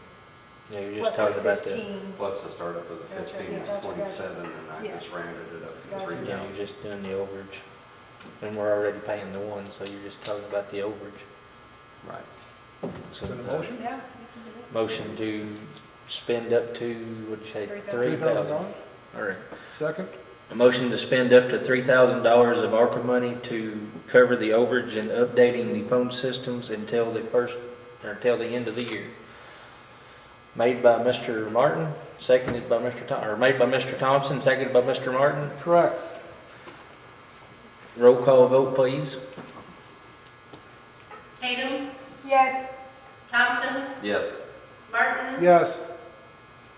Speaker 10: Yeah, you're just talking about the,
Speaker 5: Plus the startup of the
Speaker 3: Gotcha,
Speaker 5: 15
Speaker 3: yeah,
Speaker 5: is
Speaker 3: gotcha,
Speaker 5: 27, and I
Speaker 3: Yeah.
Speaker 5: just rounded it up to
Speaker 3: Gotcha.
Speaker 5: 3,000.
Speaker 10: yeah, you're just doing the overage. And we're already paying the one, so you're just talking about the overage.
Speaker 5: Right.
Speaker 10: So,
Speaker 4: Is that a motion?
Speaker 3: Yeah, you can do that.
Speaker 10: motion to spend up to, what'd you say,
Speaker 3: $3,000.
Speaker 10: $3,000?
Speaker 4: $3,000?
Speaker 10: All right.
Speaker 4: Second?
Speaker 10: A motion to spend up to $3,000 of ARPA money to cover the overage and updating the phone systems until until the end of the year. Made by Mr. Martin, seconded by made by Mr. Thompson, seconded by Mr. Martin.
Speaker 4: Correct.
Speaker 10: Roll call vote, please.
Speaker 2: Tatum,
Speaker 9: Yes.
Speaker 2: Thompson,
Speaker 5: Yes.
Speaker 2: Martin,
Speaker 4: Yes.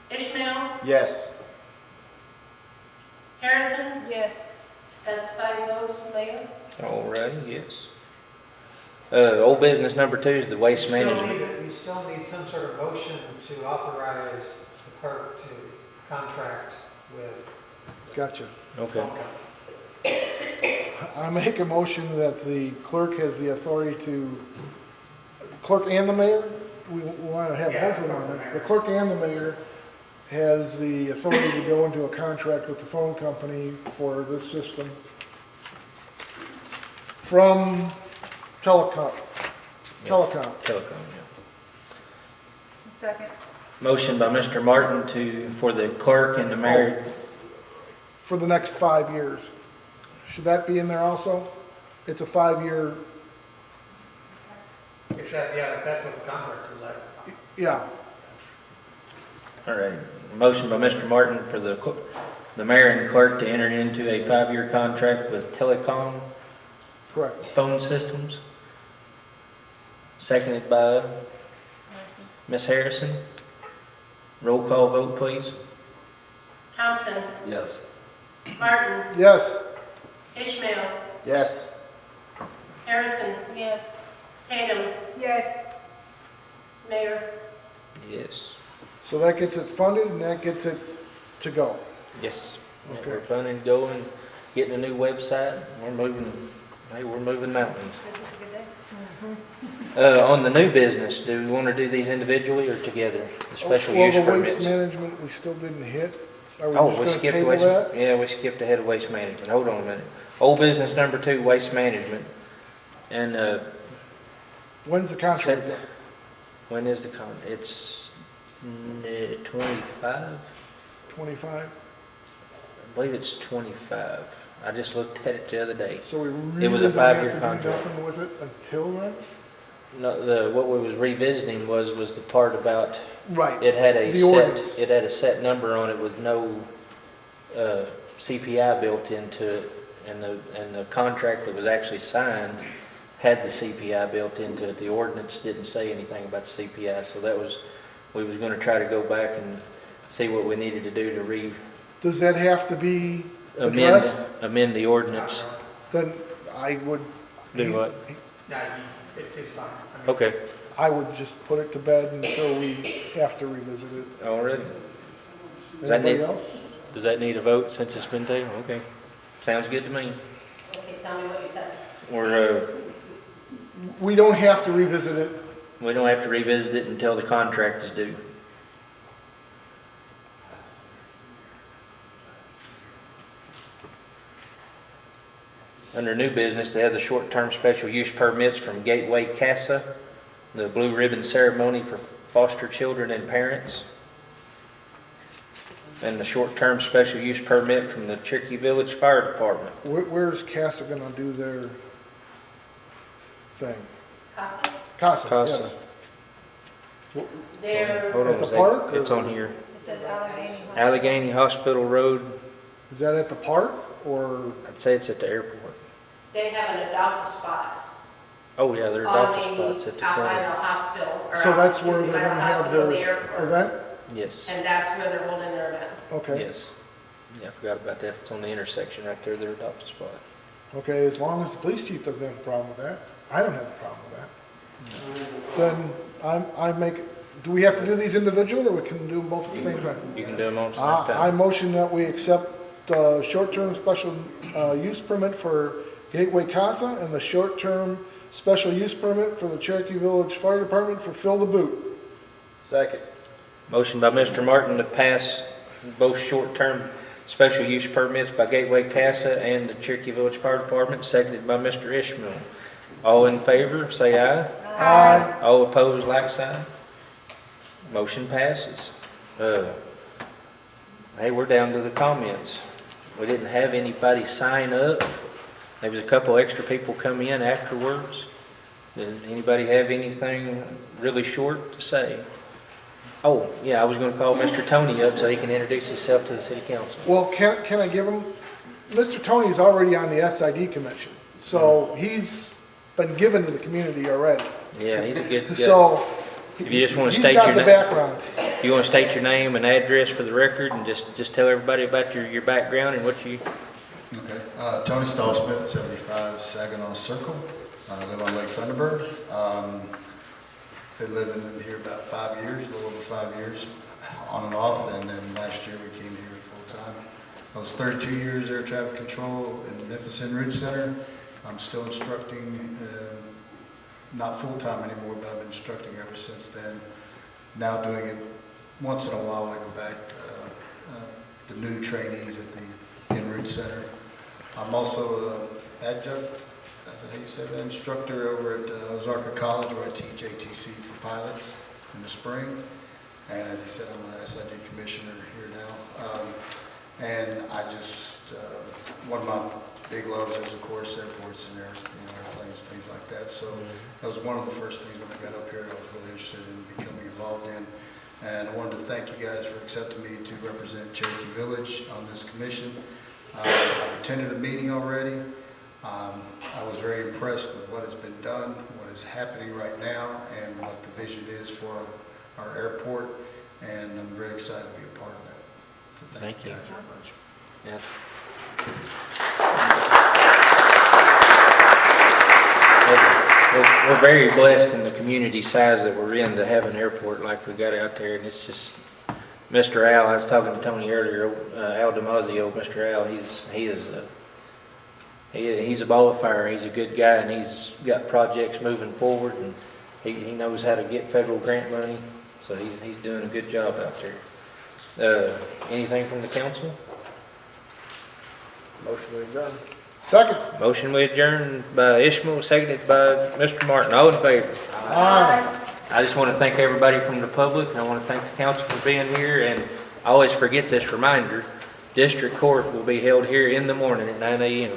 Speaker 2: Ishmael,
Speaker 1: Yes.
Speaker 2: Harrison.
Speaker 3: Yes.
Speaker 2: That's 5 votes, Mayor.
Speaker 10: All righty, yes. Old business number 2 is the waste management.
Speaker 8: You still need some sort of motion to authorize the clerk to contract with
Speaker 4: Gotcha.
Speaker 10: Okay.
Speaker 4: I make a motion that the clerk has the authority to, clerk and the mayor? We want to have both of them on there. The clerk and the mayor has the authority to go into a contract with the phone company for this system from Telecom.
Speaker 10: Telecom, yeah.
Speaker 3: Second.
Speaker 10: Motion by Mr. Martin for the clerk and the mayor.
Speaker 4: For the next 5 years. Should that be in there also? It's a 5-year,
Speaker 8: yeah, that's what the contract is like.
Speaker 4: yeah.
Speaker 10: All right. Motion by Mr. Martin for the mayor and clerk to enter into a 5-year contract with Telecom
Speaker 4: Correct.
Speaker 10: phone systems. Seconded by Ms. Harrison. Roll call vote, please.
Speaker 2: Thompson,
Speaker 5: Yes.
Speaker 2: Martin,
Speaker 4: Yes.
Speaker 2: Ishmael,
Speaker 1: Yes.
Speaker 2: Harrison,
Speaker 3: Yes.
Speaker 2: Tatum,
Speaker 3: Yes.
Speaker 2: Mayor.
Speaker 10: Yes.
Speaker 4: So that gets it funded and that gets it to go.
Speaker 10: Yes.
Speaker 4: Okay.
Speaker 10: We're funding, going, getting a new website. We're moving mountains.
Speaker 3: This is a good day.
Speaker 10: On the new business, do we want to do these individually or together? The special
Speaker 4: Well,
Speaker 10: use
Speaker 4: the waste
Speaker 10: permits?
Speaker 4: management, we still didn't hit. Are we
Speaker 10: Oh,
Speaker 4: just
Speaker 10: we
Speaker 4: gonna
Speaker 10: skipped
Speaker 4: table
Speaker 10: waste,
Speaker 4: that?
Speaker 10: yeah, we skipped ahead of waste management. Hold on a minute. Old business number 2, waste management. And,
Speaker 4: When's the contract?
Speaker 10: Set- when is the it's 25?
Speaker 4: 25?
Speaker 10: I believe it's 25. I just looked at it the other day.
Speaker 4: So we really
Speaker 10: It was a
Speaker 4: don't have
Speaker 10: 5-year
Speaker 4: to do
Speaker 10: contract.
Speaker 4: nothing with it until then?
Speaker 10: No, what we was revisiting was the part about
Speaker 4: Right.
Speaker 10: it had
Speaker 4: The ordinance.
Speaker 10: a set number on it with no CPI built into it, and the contract that was actually signed had the CPI built into it. The ordinance didn't say anything about the CPI, so we was going to try to go back and see what we needed to do to
Speaker 4: Does that have to be addressed?
Speaker 10: amend the ordinance.
Speaker 4: Then I would.
Speaker 10: Do what?
Speaker 8: Yeah, it's fine.
Speaker 10: Okay,
Speaker 4: I would just put it to bed until we have to revisit it.
Speaker 10: already. Does that
Speaker 4: Anybody
Speaker 10: need-
Speaker 4: else?
Speaker 10: Does that need a vote since it's been tabled? Okay, sounds good to me.
Speaker 2: Okay, tell me what you said.
Speaker 4: We don't have to revisit it.
Speaker 10: We don't have to revisit it until the contract is due. Under new business, they have the short-term special use permits from Gateway Casa, the blue ribbon ceremony for foster children and parents, and the short-term special use permit from the Cherokee Village Fire Department.
Speaker 4: Where's Casa gonna do their thing?
Speaker 2: Casa?
Speaker 4: Casa,
Speaker 10: Casa.
Speaker 4: yes.
Speaker 2: They're,
Speaker 10: Hold on
Speaker 4: At the
Speaker 10: a second.
Speaker 4: park, or-
Speaker 10: It's on here.
Speaker 3: It says Allegheny.
Speaker 10: Allegheny Hospital Road,
Speaker 4: Is that at the park, or,
Speaker 10: I'd say it's at the airport.
Speaker 2: they have an adopt-a-spot
Speaker 10: Oh, yeah, they're
Speaker 2: on
Speaker 10: adopted spots at the
Speaker 2: out by the
Speaker 10: corner.
Speaker 2: hospital. or
Speaker 4: so
Speaker 2: out
Speaker 4: that's where they're
Speaker 2: by the
Speaker 4: gonna have
Speaker 2: hospital,
Speaker 4: their
Speaker 2: the airport.
Speaker 4: event?
Speaker 10: Yes,
Speaker 2: And that's where they're holding their event.
Speaker 4: Okay,
Speaker 10: yes. Yeah, I forgot about that. It's on the intersection right there, their adopted spot.
Speaker 4: okay, as long as the police chief doesn't have a problem with that, I don't have a problem with that. Then I make, do we have to do these individual, or we can do them both at the same time?
Speaker 10: You can do them on the same
Speaker 4: I
Speaker 10: time.
Speaker 4: motion that we accept short-term special use permit for Gateway Casa and the short-term special use permit for the Cherokee Village Fire Department for Fill the Boot.
Speaker 1: Second.
Speaker 10: Motion by Mr. Martin to pass both short-term special use permits by Gateway Casa and the Cherokee Village Fire Department, seconded by Mr. Ishmael. All in favor, say aye.
Speaker 4: Aye.
Speaker 10: All opposed, like sign. Motion passes. Hey, we're down to the comments. We didn't have anybody sign up. There was a couple extra people come in afterwards. Does anybody have anything really short to say? Oh, yeah, I was gonna call Mr. Tony up so he can introduce himself to the city council.
Speaker 4: Well, can I give him, Mr. Tony's already on the SID commission, so he's been given to the community already.
Speaker 10: Yeah, he's a good guy.
Speaker 4: So,
Speaker 10: If you just wanna
Speaker 4: he's
Speaker 10: state
Speaker 4: got
Speaker 10: your
Speaker 4: the
Speaker 10: name.
Speaker 4: background.
Speaker 10: You wanna state your name and address for the record and just tell everybody about your background and what you,
Speaker 11: Okay, Tony Stahlsmith, 75 Saginaw Circle. I live on Lake Thunderbird. Been living in here about 5 years, a little over 5 years, on and off, and then last year we came here full time. I was 32 years air traffic control in Memphis En route center. I'm still instructing, not full time anymore, but I've been instructing ever since then. Now doing it once in a while. I go back the new trainees at the En route center. I'm also an adjunct, as he said, an instructor over at Ozarka College, where I teach ATC for pilots in the spring. And as he said, I'm an SID commissioner here now. And I just, one of my big loves is, of course, airports and airplanes, things like that. So that was one of the first things when I got up here I was really interested in becoming involved in. And I wanted to thank you guys for accepting me to represent Cherokee Village on this commission. I've attended a meeting already. I was very impressed with what has been done, what is happening right now, and what the vision is for our airport, and I'm very excited to be a part of that. So
Speaker 10: Thank you.
Speaker 11: guys very much.
Speaker 10: yeah. We're very blessed in the community size that we're in to have an airport like we got out there, and it's just, Mr. Al, I was talking to Tony earlier, Al Damazio, Mr. Al, he's a ball of fire. He's a good guy, and he's got projects moving forward, and he knows how to get federal grant money, so he's doing a good job out there. Anything from the council?
Speaker 1: Motion to adjourn.
Speaker 4: Second.
Speaker 10: Motion we adjourn by Ishmael, seconded by Mr. Martin. All in favor?
Speaker 4: Aye.
Speaker 10: I just want to thank everybody from the public, and I want to thank the council for being here, and I always forget this reminder, district court will be held here in the morning at 9 a.m.